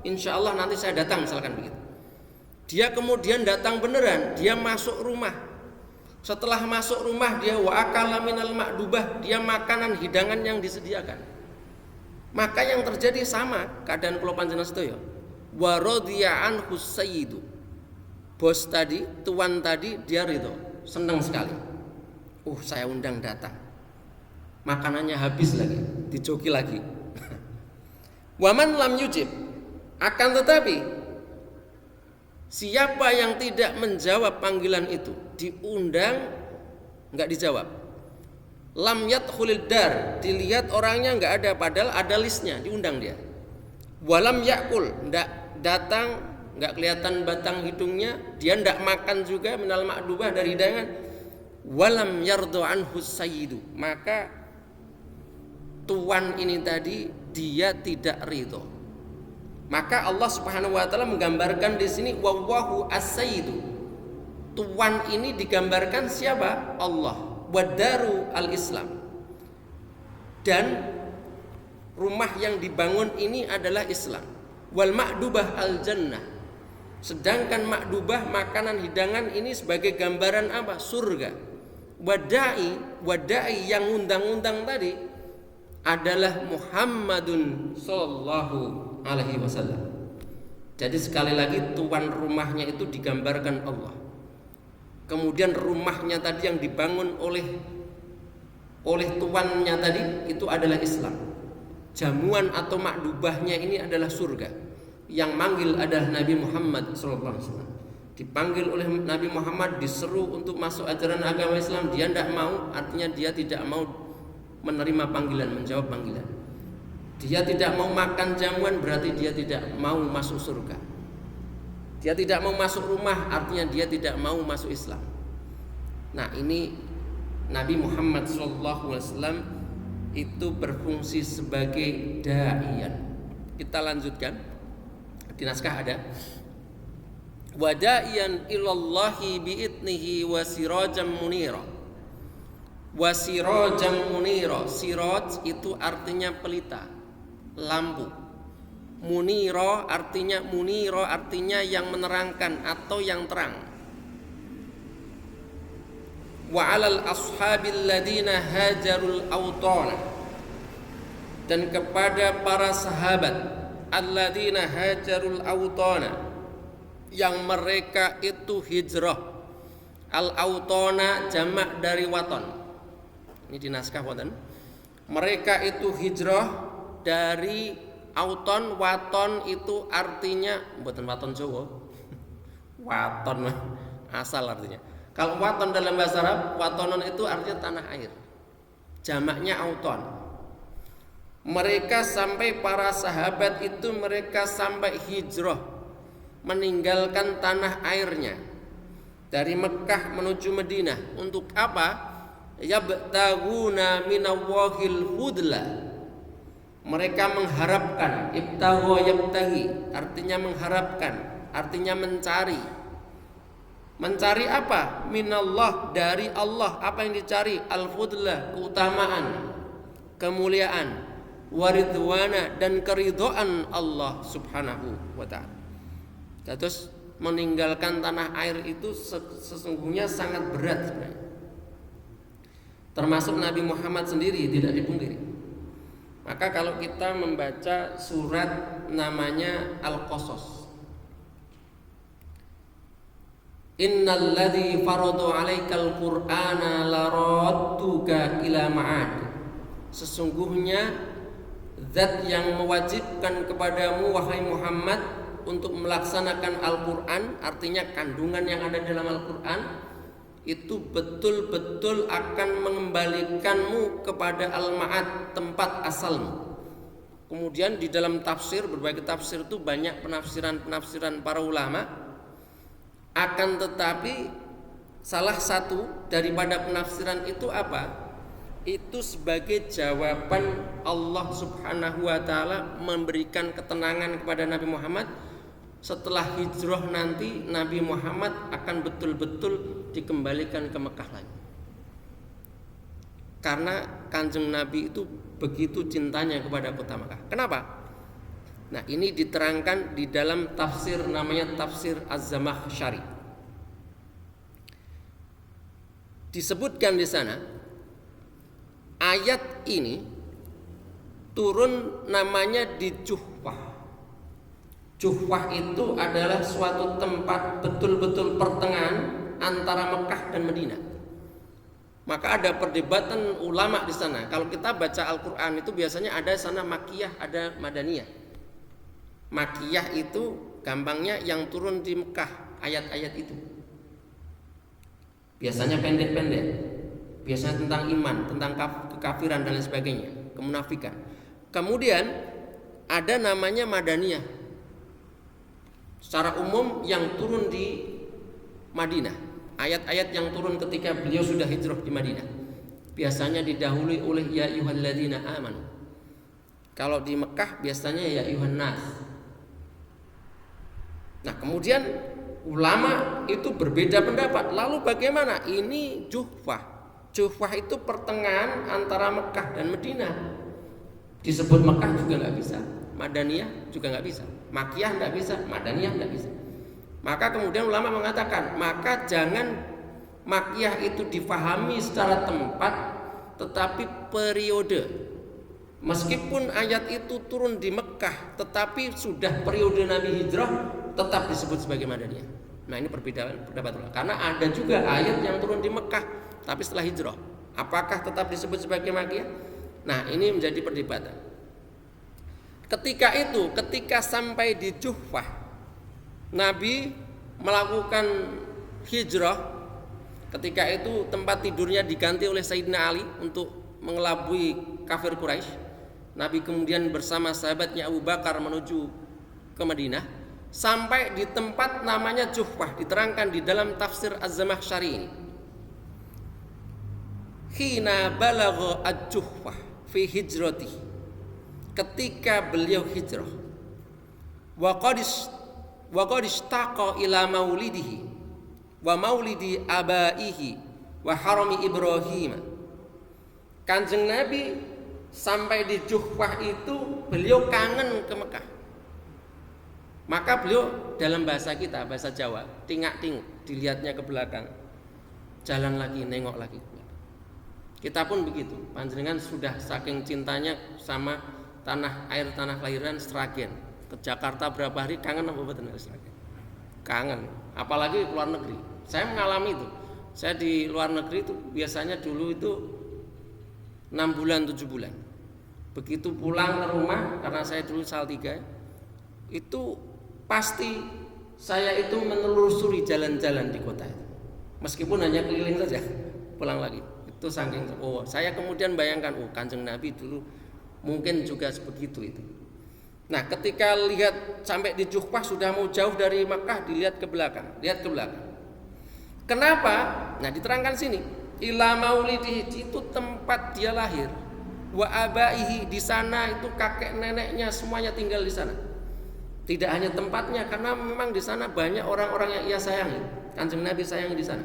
insyaallah nanti saya datang misalkan begitu. Dia kemudian datang beneran, dia masuk rumah. Setelah masuk rumah dia wa akala minal ma'dubah, dia makanan hidangan yang disediakan. Maka yang terjadi sama keadaan kula panjenengan sedaya. Wa radiya anhu sayyidu. Bos tadi, tuan tadi dia ridho, senang sekali. Saya undang datang. Makanannya habis lagi, dijoki lagi. Waman lam yujib, akan tetapi siapa yang tidak menjawab panggilan itu, diundang nggak dijawab, lam yadkhulid dar, dilihat orangnya nggak ada padahal ada listnya, diundang dia. Walam yakul, nggak datang, nggak kelihatan batang hidungnya, dia nggak makan juga minal ma'dubah dari hidangan. Walam yardo anhu sayyidu, maka tuan ini tadi dia tidak ridho. Maka Allah Subhanahu wa taala menggambarkan di sini wallahu as-sayyidu. Tuan ini digambarkan siapa? Allah. Wadaru al-Islam. Dan rumah yang dibangun ini adalah Islam. Wal ma'dubah al-jannah. Sedangkan ma'dubah makanan hidangan ini sebagai gambaran apa? Surga. Wadai yang undang-undang tadi adalah Muhammadun sallallahu alaihi wasallam. Jadi sekali lagi tuan rumahnya itu digambarkan Allah. Kemudian rumahnya tadi yang dibangun oleh tuannya tadi itu adalah Islam. Jamuan atau makdubahnya ini adalah surga. Yang manggil adalah Nabi Muhammad sallallahu alaihi wasallam. Dipanggil oleh Nabi Muhammad, diseru untuk masuk ajaran agama Islam, dia tidak mau, artinya dia tidak mau menerima panggilan, menjawab panggilan. Dia tidak mau makan jamuan, berarti dia tidak mau masuk surga. Dia tidak mau masuk rumah, artinya dia tidak mau masuk Islam. Nah, ini Nabi Muhammad SAW itu berfungsi sebagai da'iyan. Kita lanjutkan. Di naskah ada wada'iyan ilallahi bi'idnihi wa sirajam munira. Wasirajam munira, siraj itu artinya pelita, lampu. Munira artinya yang menerangkan atau yang terang. Wa 'alal ashabil ladina hajarul awtana, dan kepada para sahabat alladzina hajarul awtana, yang mereka itu hijrah. Al-awtana jamak dari waton. Ini di naskah wonten. Mereka itu hijrah dari auton. Waton itu artinya mboten waton Jawa. Waton asal artinya. Kalau waton dalam bahasa Arab, watonon itu artinya tanah air. Jamaknya auton. Mereka sampai para sahabat itu mereka sampai hijrah, meninggalkan tanah airnya dari Mekah menuju Madinah. Untuk apa? Yabtaguna minallahil fudla, Mereka mengharapkan, ibtagha yabtaghi, artinya mengharapkan, artinya mencari. Mencari apa? Minallah, dari Allah. Apa yang dicari? Al-fudla, keutamaan, kemuliaan, waridwana, dan keridhaan Allah subhanahu wa ta'ala. Terus meninggalkan tanah air itu sesungguhnya sangat berat sebenarnya. Termasuk Nabi Muhammad sendiri tidak dipungkiri. Maka kalau kita membaca surat namanya Al-Qasas, Innal ladzi farada 'alaikal qur'ana laradduka ila ma'ad. Sesungguhnya zat yang mewajibkan kepadamu wahai Muhammad untuk melaksanakan Al-Qur'an, artinya kandungan yang ada dalam Al-Qur'an itu betul-betul akan mengembalikanmu kepada al-ma'ad, tempat asalmu. Kemudian di dalam tafsir, berbagai tafsir itu banyak penafsiran para ulama. Akan tetapi salah satu daripada penafsiran itu apa? Itu sebagai jawaban Allah subhanahu wa ta'ala memberikan ketenangan kepada Nabi Muhammad. Setelah hijrah nanti Nabi Muhammad akan betul-betul dikembalikan ke Mekah lagi. Karena Kanjeng Nabi itu begitu cintanya kepada kota Mekah. Kenapa? Nah, ini diterangkan di dalam tafsir namanya tafsir Az-Zamakhsyari. Disebutkan di sana ayat ini turun namanya di Juhfah. Juhfah itu adalah suatu tempat betul-betul pertengahan antara Mekah dan Madinah. Maka ada perdebatan ulama di sana. Kalau kita baca Al-Qur'an itu biasanya ada sana Makkiyah, ada Madaniyah. Makkiyah itu gampangnya yang turun di Mekah, ayat-ayat itu. Biasanya pendek-pendek. Biasanya tentang iman, tentang kekafiran dan lain sebagainya, kemunafikan. Kemudian ada namanya Madaniyah. Secara umum yang turun di Madinah, ayat-ayat yang turun ketika beliau sudah hijrah di Madinah, biasanya didahului oleh ya ayyuhalladzina amanu. Kalau di Mekah biasanya ya ayyuhan nas. Nah, kemudian ulama itu berbeda pendapat. Lalu bagaimana? Ini Juhfah. Juhfah itu pertengahan antara Mekah dan Madinah. Disebut Mekah juga nggak bisa, Madaniyah juga nggak bisa, Makkiyah nggak bisa, Madaniyah nggak bisa. Maka kemudian ulama mengatakan, maka jangan Makkiyah itu difahami secara tempat, tetapi periode. Meskipun ayat itu turun di Mekah, tetapi sudah periode Nabi hijrah, tetap disebut sebagai Madaniyah. Nah, ini perbedaan pendapat ulama. Karena ada juga ayat yang turun di Mekah, tapi setelah hijrah, apakah tetap disebut sebagai Makkiyah? Nah, ini menjadi perdebatan. Ketika sampai di Juhfah, Nabi melakukan hijrah. Ketika itu tempat tidurnya diganti oleh Sayyidina Ali untuk mengelabui kafir Quraisy. Nabi kemudian bersama sahabatnya Abu Bakar menuju ke Madinah, sampai di tempat namanya Juhfah, diterangkan di dalam tafsir Az-Zamakhsyari ini. Hina balagha ad-Juhfah fi hijrati, ketika beliau hijrah, wa qad istaqa ila maulidihi wa maulidi abaihi wa harami Ibrahim. Kanjeng Nabi sampai di Juhfah itu beliau kangen ke Mekah. Maka beliau dalam bahasa kita, bahasa Jawa, tingak-tinguk, dilihatnya ke belakang, jalan lagi, nengok lagi. Kita pun begitu, panjenengan sudah saking cintanya sama tanah air, tanah kelahiran Sragen. Ke Jakarta berapa hari kangen apa betul Sragen? Kangen, apalagi ke luar negeri. Saya mengalami itu. Saya di luar negeri itu biasanya dulu itu 6 bulan 7 bulan. Begitu pulang ke rumah, karena saya dulu Salatiga, itu pasti saya itu menelusuri jalan-jalan di kota itu. Meskipun hanya keliling saja, pulang lagi. Itu saking, saya kemudian bayangkan, Kanjeng Nabi dulu mungkin juga sebegitu itu. Nah, ketika lihat sampai di Juhfah sudah mau jauh dari Makkah, dilihat ke belakang, lihat ke belakang. Kenapa? Nah, diterangkan sini, ila maulidihi, itu tempat dia lahir. wa abaihi, di sana itu kakek neneknya semuanya tinggal di sana. Tidak hanya tempatnya, karena memang di sana banyak orang-orang yang ia sayangi. Kanjeng Nabi sayang di sana.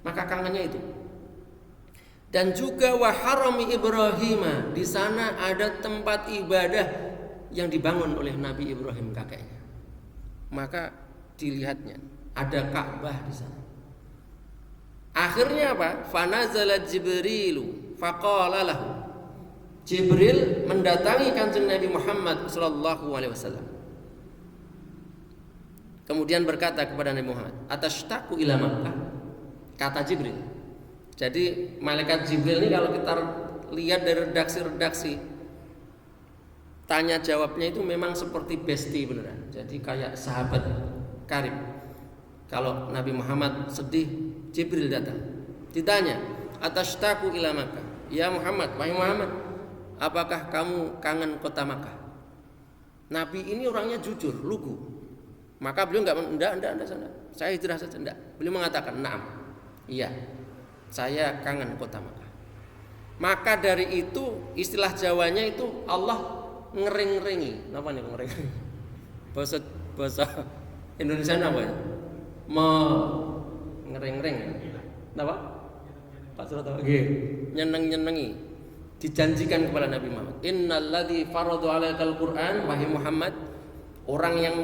Maka kangennya itu. Dan juga wa harami Ibrahim, di sana ada tempat ibadah yang dibangun oleh Nabi Ibrahim kakeknya. Maka dilihatnya ada Ka'bah di sana. Akhirnya apa? Fanazala Jibrilu faqala lahu. Jibril mendatangi kanjeng Nabi Muhammad sallallahu alaihi wasallam. Kemudian berkata kepada Nabi Muhammad, "Atashtaqu ila Makkah?" Kata Jibril. Jadi malaikat Jibril ini kalau kita lihat dari redaksi-redaksi tanya jawabnya itu memang seperti bestie beneran. Jadi kayak sahabat karib. Kalau Nabi Muhammad sedih, Jibril datang. Ditanya, "Atashtaqu ila Makkah?" Ya Muhammad, wahai Muhammad, apakah kamu kangen kota Makkah? Nabi ini orangnya jujur, lugu. Maka beliau enggak, saya hijrah saja, enggak. Beliau mengatakan, "Na'am." Iya, saya kangen kota Makkah. Maka dari itu istilah Jawanya itu Allah ngering-ringi. Apa nih ngering-ringi? Bahasa Indonesia apa ya? Ngering-ring. Apa? Pak Surat apa? Nyeneng-nyenengi. Dijanjikan kepada Nabi Muhammad, "Innalladzi faradu 'alaikal Qur'an", wahai Muhammad, orang yang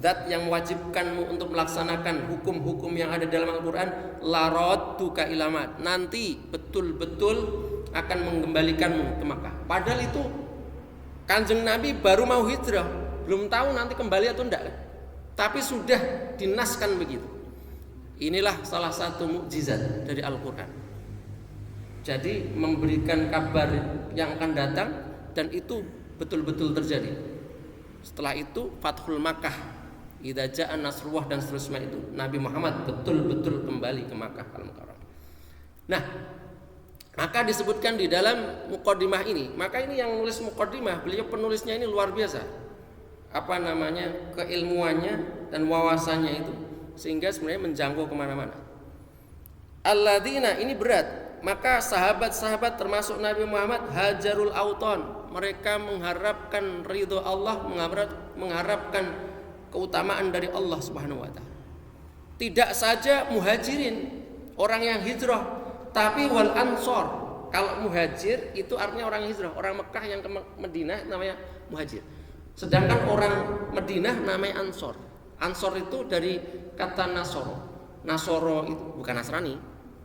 zat yang mewajibkanmu untuk melaksanakan hukum-hukum yang ada dalam Al-Qur'an, laradtuka ila Makkah, nanti betul-betul akan mengembalikanmu ke Makkah. Padahal itu Kanjeng Nabi baru mau hijrah, belum tahu nanti kembali atau enggak. Tapi sudah dinaskan begitu. Inilah salah satu mukjizat dari Al-Qur'an. Jadi memberikan kabar yang akan datang dan itu betul-betul terjadi. Setelah itu Fathul Makkah, idza ja'a nasrullah dan seterusnya itu Nabi Muhammad betul-betul kembali ke Makkah Al-Mukarramah. Nah, maka disebutkan di dalam muqaddimah ini. Maka ini yang nulis muqaddimah, beliau penulisnya ini luar biasa. Apa namanya? Keilmuannya dan wawasannya itu sehingga sebenarnya menjangkau kemana-mana. Alladzina, ini berat. Maka sahabat-sahabat termasuk Nabi Muhammad hajarul auton, mereka mengharapkan ridho Allah, mengharapkan keutamaan dari Allah Subhanahu wa taala. Tidak saja muhajirin, orang yang hijrah, tapi wal ansor. Kalau muhajir itu artinya orang hijrah, orang Mekah yang ke Madinah namanya muhajir. Sedangkan orang Madinah namanya ansor. Ansor itu dari kata nasoro. Nasoro itu bukan Nasrani.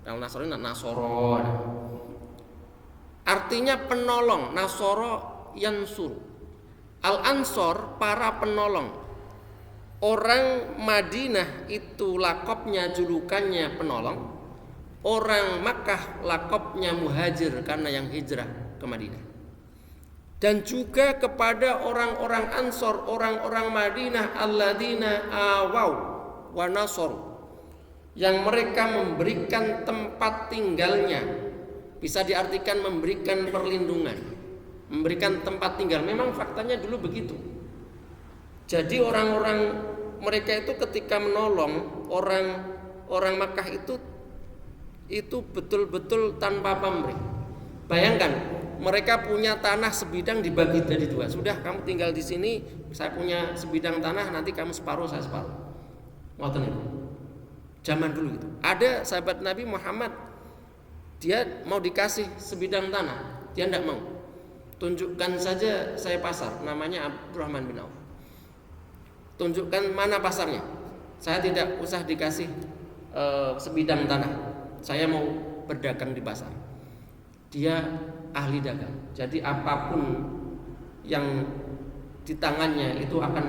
Kalau Nasrani Nasoro. Artinya penolong. Nasoro yansur. Al-ansor para penolong. Orang Madinah itu lakopnya, julukannya penolong. Orang Makkah lakopnya muhajir karena yang hijrah ke Madinah. Dan juga kepada orang-orang Ansor, orang-orang Madinah alladzina awaw wa nasoru, yang mereka memberikan tempat tinggalnya. Bisa diartikan memberikan perlindungan, memberikan tempat tinggal. Memang faktanya dulu begitu. Jadi orang-orang mereka itu ketika menolong orang Makkah itu betul-betul tanpa pamrih. Bayangkan, mereka punya tanah sebidang dibagi jadi dua. Sudah, kamu tinggal di sini, saya punya sebidang tanah, nanti kamu separuh, saya separuh. Ngoten itu. Zaman dulu itu. Ada sahabat Nabi Muhammad, dia mau dikasih sebidang tanah, dia tidak mau. Tunjukkan saja saya pasar, namanya Abdurrahman bin Auf. Tunjukkan mana pasarnya. Saya tidak usah dikasih sebidang tanah. Saya mau berdagang di pasar. Dia ahli dagang. Jadi apapun yang di tangannya itu akan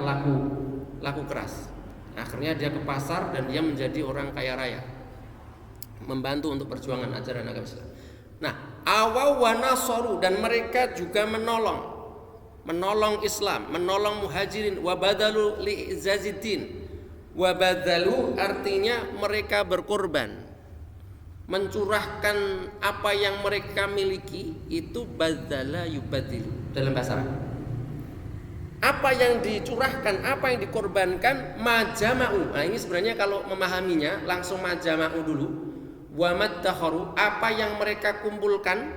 laku keras. Akhirnya dia ke pasar dan dia menjadi orang kaya raya, membantu untuk perjuangan ajaran agama Islam. Nah, awaw wa nasoru, dan mereka juga menolong Islam, menolong muhajirin. Wa badalu li izazidin. Wa badalu artinya mereka berkorban, mencurahkan apa yang mereka miliki. Itu badzala yubadilu dalam bahasa Arab. Apa yang dicurahkan, apa yang dikorbankan, majama'u. Nah, ini sebenarnya kalau memahaminya langsung majama'u dulu. Wa maddakharu, apa yang mereka kumpulkan,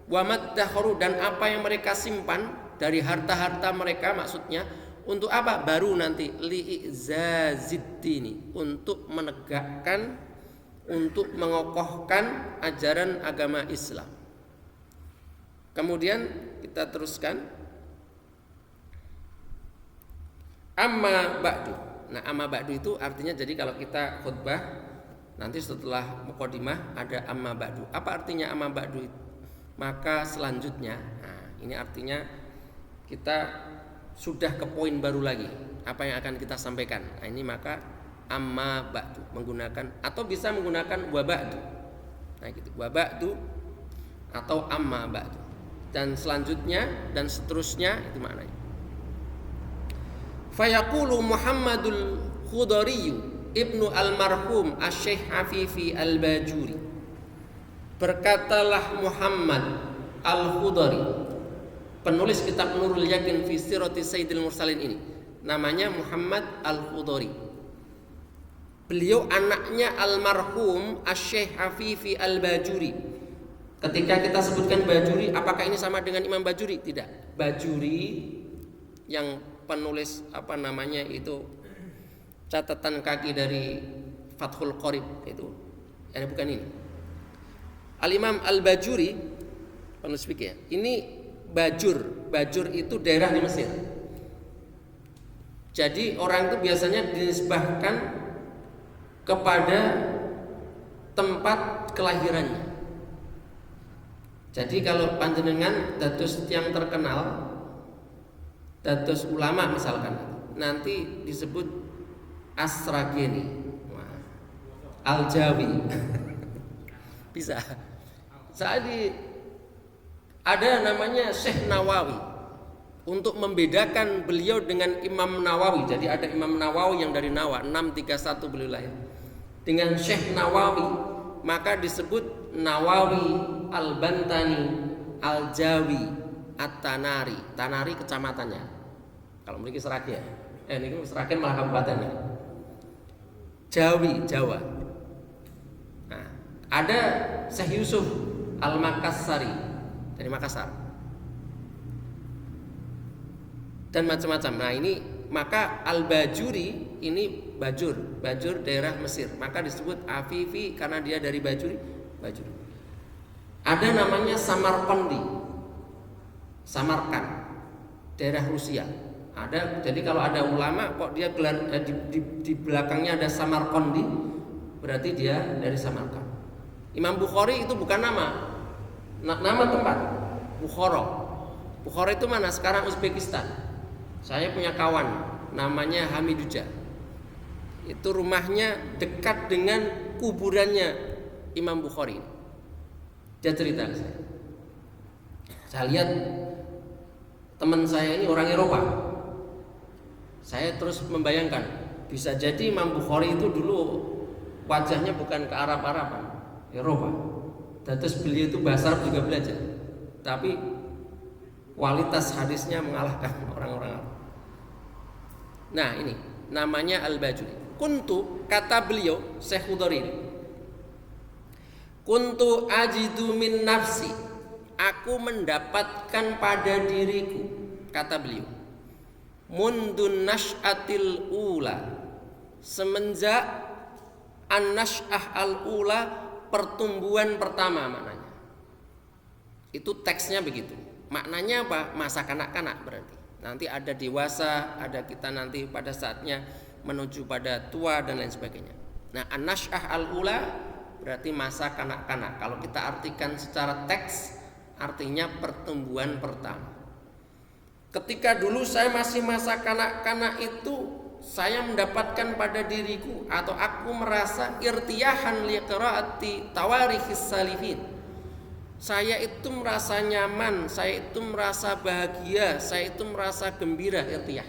wa maddakharu, dan apa yang mereka simpan dari harta-harta mereka, maksudnya untuk apa? Baru nanti li'izaziddini, untuk menegakkan, untuk mengokohkan ajaran agama Islam. Kemudian kita teruskan, amma ba'du. Nah, amma ba'du itu artinya, jadi kalau kita khutbah nanti setelah mukadimah ada amma ba'du. Apa artinya amma ba'du itu? Maka selanjutnya, nah ini artinya kita sudah ke poin baru lagi, apa yang akan kita sampaikan. Nah ini maka amma ba'du, menggunakan atau bisa menggunakan wa ba'du. Nah gitu, wa ba'du atau amma ba'du. Dan selanjutnya dan seterusnya itu maknanya. Fayaqulu Muhammadul Khudari ibnu almarhum Asy-Syaikh Afifi Al-Bajuri. Berkatalah Muhammad Al-Khudari, penulis kitab Nurul Yaqin fi Sirati Sayyidil Mursalin ini. Namanya Muhammad Al-Khudari. Beliau anaknya almarhum Asy-Syaikh Afifi Al-Bajuri. Ketika kita sebutkan Bajuri, apakah ini sama dengan Imam Bajuri? Tidak. Bajuri yang penulis apa namanya itu catatan kaki dari Fathul Qorib itu, ini bukan ini. Al-Imam Al-Bajuri penulis fikih. Ini Bajur. Bajur itu daerah di Mesir. Jadi orang itu biasanya dinisbahkan kepada tempat kelahirannya. Jadi kalau panjenengan dados yang terkenal, dados ulama misalkan, nanti disebut Asrageni, Al-Jawi. Bisa. Saat ada namanya Syekh Nawawi, untuk membedakan beliau dengan Imam Nawawi. Jadi ada Imam Nawawi yang dari Nawa 631 beliau lahir. Dengan Syekh Nawawi maka disebut Nawawi Al-Bantani Al-Jawi At-Tanari. Tanari kecamatannya. Kalau memiliki Seragen. Ini Seragen malah kabupaten. Jawi, Jawa. Nah, ada Syekh Yusuf Al-Makassari dari Makassar. Dan macam-macam. Nah, ini maka Al-Bajuri ini Bajur daerah Mesir. Maka disebut Afifi karena dia dari Bajuri. Ada namanya Samarkandi, Samarkand, daerah Rusia. Ada, jadi kalau ada ulama kok dia gelar di belakangnya ada Samarkandi, berarti dia dari Samarkand. Imam Bukhari itu bukan nama tempat. Bukhara itu mana? Sekarang Uzbekistan. Saya punya kawan namanya Hamiduja. Itu rumahnya dekat dengan kuburannya Imam Bukhari. Dia cerita ke saya. Saya lihat teman saya ini orang Eropa. Saya terus membayangkan, bisa jadi Imam Bukhari itu dulu wajahnya bukan ke Arab-Araban, Eropa. Dan terus beliau itu bahasa Arab juga belajar, tapi kualitas hadisnya mengalahkan orang-orang Arab. Nah ini namanya Al-Bajuri. Kuntu, kata beliau Syekh Khudari, kuntu ajidu min nafsi, aku mendapatkan pada diriku, kata beliau, mundun nash'atil ula, semenjak an-nash'ah al-ula, pertumbuhan pertama maknanya. Itu teksnya begitu. Maknanya apa? Masa kanak-kanak berarti. Nanti ada dewasa, ada kita nanti pada saatnya menuju pada tua dan lain sebagainya. Nah, an-nash'ah al-ula berarti masa kanak-kanak. Kalau kita artikan secara teks, artinya pertumbuhan pertama. Ketika dulu saya masih masa kanak-kanak itu, saya mendapatkan pada diriku atau aku merasa irtiyahan liqiraati tawarikhis salifin. Saya itu merasa nyaman, saya itu merasa bahagia, saya itu merasa gembira, irtiyah.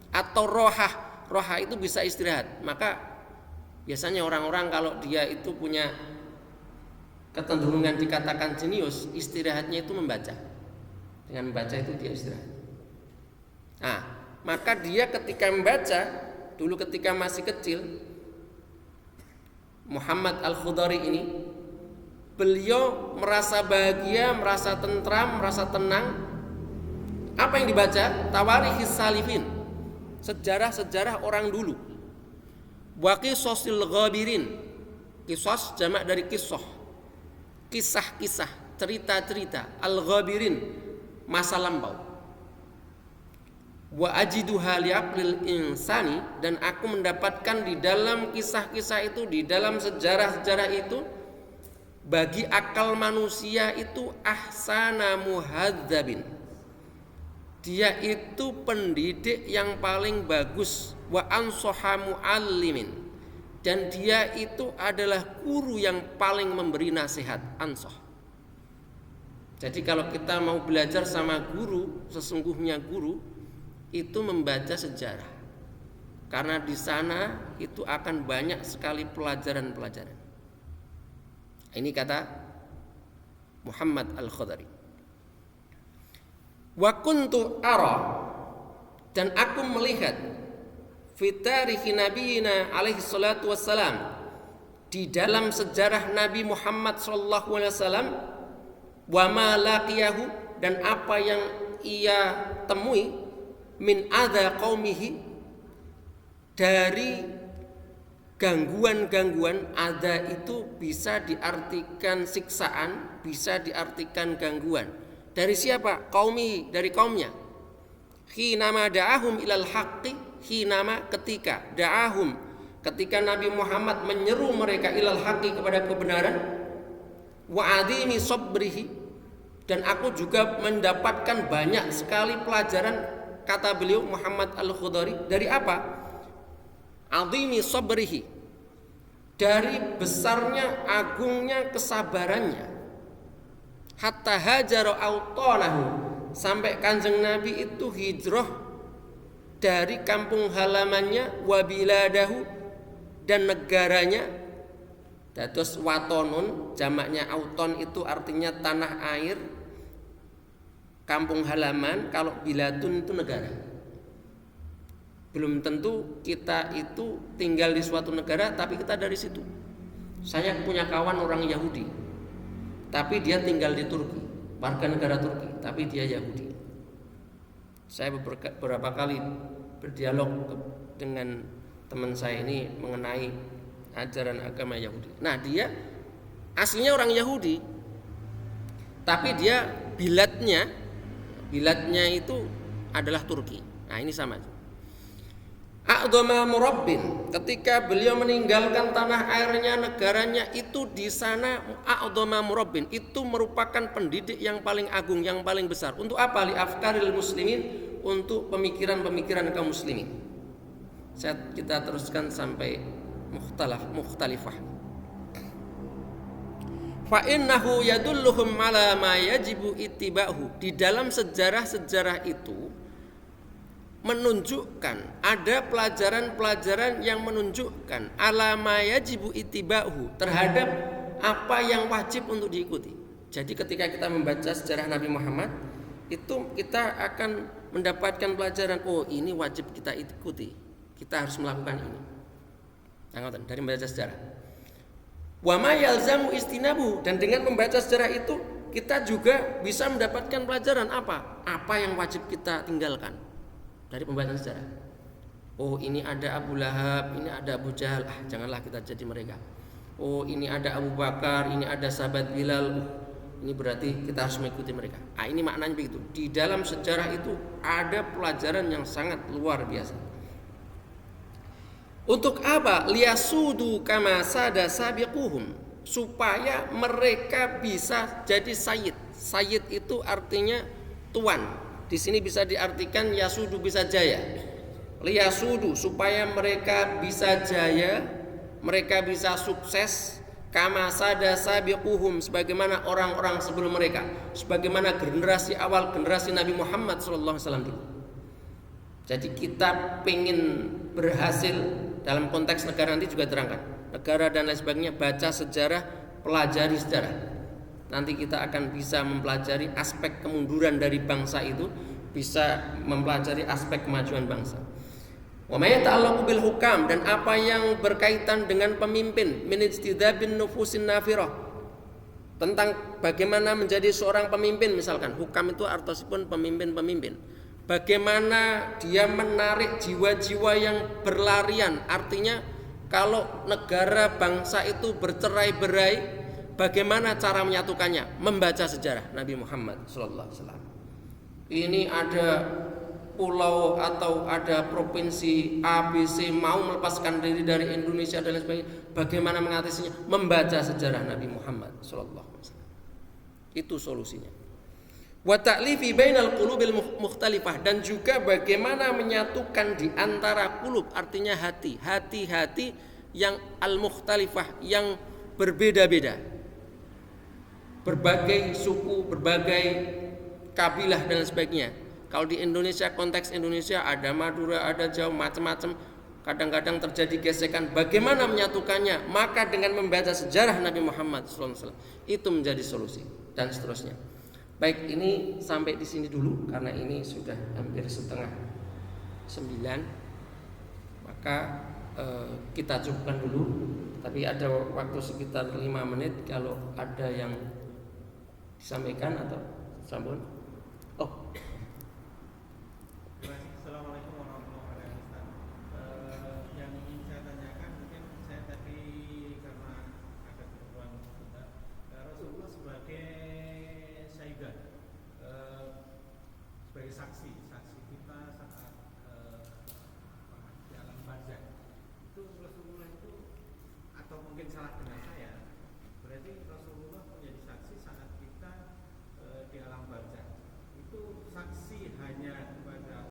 Atau roha itu bisa istirahat. Maka biasanya orang-orang kalau dia itu punya kecenderungan dikatakan jenius, istirahatnya itu membaca. Dengan membaca itu dia istirahat. Nah, maka dia ketika membaca, dulu ketika masih kecil, Muhammad Al-Khudari ini beliau merasa bahagia, merasa tentram, merasa tenang. Apa yang dibaca? Tawarikhis salifin, sejarah-sejarah orang dulu. Wa qisasil ghabirin, qisas jamak dari qissah, kisah-kisah, cerita-cerita. Al-ghabirin, masa lampau. Wa ajiduha li'aqlil insani, dan aku mendapatkan di dalam kisah-kisah itu, di dalam sejarah-sejarah itu, bagi akal manusia itu ahsana muhadzabin, dia itu pendidik yang paling bagus. Wa ansoha muallimin, dan dia itu adalah guru yang paling memberi nasihat. Ansoh. Jadi kalau kita mau belajar sama guru, sesungguhnya guru itu membaca sejarah, karena di sana itu akan banyak sekali pelajaran-pelajaran. Ini kata Muhammad Al-Khudari. Wa kuntu ara, dan aku melihat fi tarikhi nabiyina alaihi salatu wassalam, di dalam sejarah Nabi Muhammad sallallahu alaihi wasallam, wa ma laqiyahu, dan apa yang ia temui, min adza qaumihi, dari gangguan-gangguan. Adza itu bisa diartikan siksaan, bisa diartikan gangguan. Dari siapa? Qaumi, dari kaumnya. Hinama da'ahum ilal haqqi, hinama ketika da'ahum, ketika Nabi Muhammad menyeru mereka ilal haqqi, kepada kebenaran. Wa adhimi sabrihi, dan aku juga mendapatkan banyak sekali pelajaran, kata beliau Muhammad Al-Khudari. Dari apa? Adhimi sabrihi, dari besarnya, agungnya kesabarannya. Hatta hajara autanahu, sampai Kanjeng Nabi itu hijrah dari kampung halamannya, wa biladahu, dan negaranya. Dados watonun, jamaknya auton itu artinya tanah air, kampung halaman. Kalau biladun itu negara. Belum tentu kita itu tinggal di suatu negara, tapi kita dari situ. Saya punya kawan orang Yahudi, tapi dia tinggal di Turki, warga negara Turki, tapi dia Yahudi. Saya beberapa kali berdialog dengan teman saya ini mengenai ajaran agama Yahudi. Nah, dia aslinya orang Yahudi, tapi dia biladnya itu adalah Turki. Nah, ini sama. A'dhama murabbin, ketika beliau meninggalkan tanah airnya, negaranya, itu di sana a'dhama murabbin, itu merupakan pendidik yang paling agung, yang paling besar. Untuk apa? Li afkaril muslimin, untuk pemikiran-pemikiran kaum muslimin. Kita teruskan sampai mukhtalifah. Fa innahu yadulluhum ala ma yajibu ittiba'hu, di dalam sejarah-sejarah itu menunjukkan, ada pelajaran-pelajaran yang menunjukkan alama yajibu ittiba'uhu, terhadap apa yang wajib untuk diikuti. Jadi ketika kita membaca sejarah Nabi Muhammad, itu kita akan mendapatkan pelajaran, oh ini wajib kita ikuti, kita harus melakukan ini. Dari membaca sejarah. Wa ma yalzamu istinabu, dan dengan membaca sejarah itu kita juga bisa mendapatkan pelajaran apa? Apa yang wajib kita tinggalkan. Dari pembacaan sejarah. Oh, ini ada Abu Lahab, ini ada Abu Jahal, janganlah kita jadi mereka. Oh, ini ada Abu Bakar, ini ada sahabat Bilal, ini berarti kita harus mengikuti mereka. Ini maknanya begitu. Di dalam sejarah itu ada pelajaran yang sangat luar biasa. Untuk apa? Liyasudu kama sada sabiquhum, supaya mereka bisa jadi sayyid. Sayyid itu artinya tuan. Di sini bisa diartikan yasudu, bisa jaya. Liyasudu, supaya mereka bisa jaya, mereka bisa sukses. Kama sada sabiquhum, sebagaimana orang-orang sebelum mereka, sebagaimana generasi awal, generasi Nabi Muhammad SAW dulu. Jadi kita pengen berhasil dalam konteks negara, nanti juga terangkan negara dan lain sebagainya, baca sejarah, pelajari sejarah. Nanti kita akan bisa mempelajari aspek kemunduran dari bangsa itu, bisa mempelajari aspek kemajuan bangsa. Wa ma yata'allaqu bil hukam, dan apa yang berkaitan dengan pemimpin, min ijtidabin nufusin nafirah, tentang bagaimana menjadi seorang pemimpin, misalkan hukam itu artosipun pemimpin-pemimpin. Bagaimana dia menarik jiwa-jiwa yang berlarian, artinya kalau negara bangsa itu bercerai-berai, bagaimana cara menyatukannya? Membaca sejarah Nabi Muhammad SAW. Ini ada pulau atau ada provinsi ABC mau melepaskan diri dari Indonesia dan lain sebagainya. Bagaimana mengatasinya? Membaca sejarah Nabi Muhammad SAW. Itu solusinya. Wa ta'lifi bainal qulubil mukhtalifah, dan juga bagaimana menyatukan di antara qulub, artinya hati-hati yang al-mukhtalifah, yang berbeda-beda, berbagai suku, berbagai kabilah dan sebagainya. Kalau di Indonesia, konteks Indonesia ada Madura, ada Jawa, macam-macam. Kadang-kadang terjadi gesekan. Bagaimana menyatukannya? Maka dengan membaca sejarah Nabi Muhammad SAW itu menjadi solusi, dan seterusnya. Baik, ini sampai di sini dulu karena ini sudah hampir setengah 9. Maka kita cukupkan dulu. Tapi ada waktu sekitar 5 menit kalau ada yang disampaikan atau sambung. Oh. Assalamualaikum warahmatullahi wabarakatuh. Yang ingin saya tanyakan, mungkin saya tadi karena ada keperluan sebentar, Rasulullah sebagai syaidah, sebagai saksi kita saat di alam barzakh, itu Rasulullah itu, atau mungkin salah dengar saya, berarti Rasulullah menjadi saksi saat kita di alam barzakh. Itu saksi hanya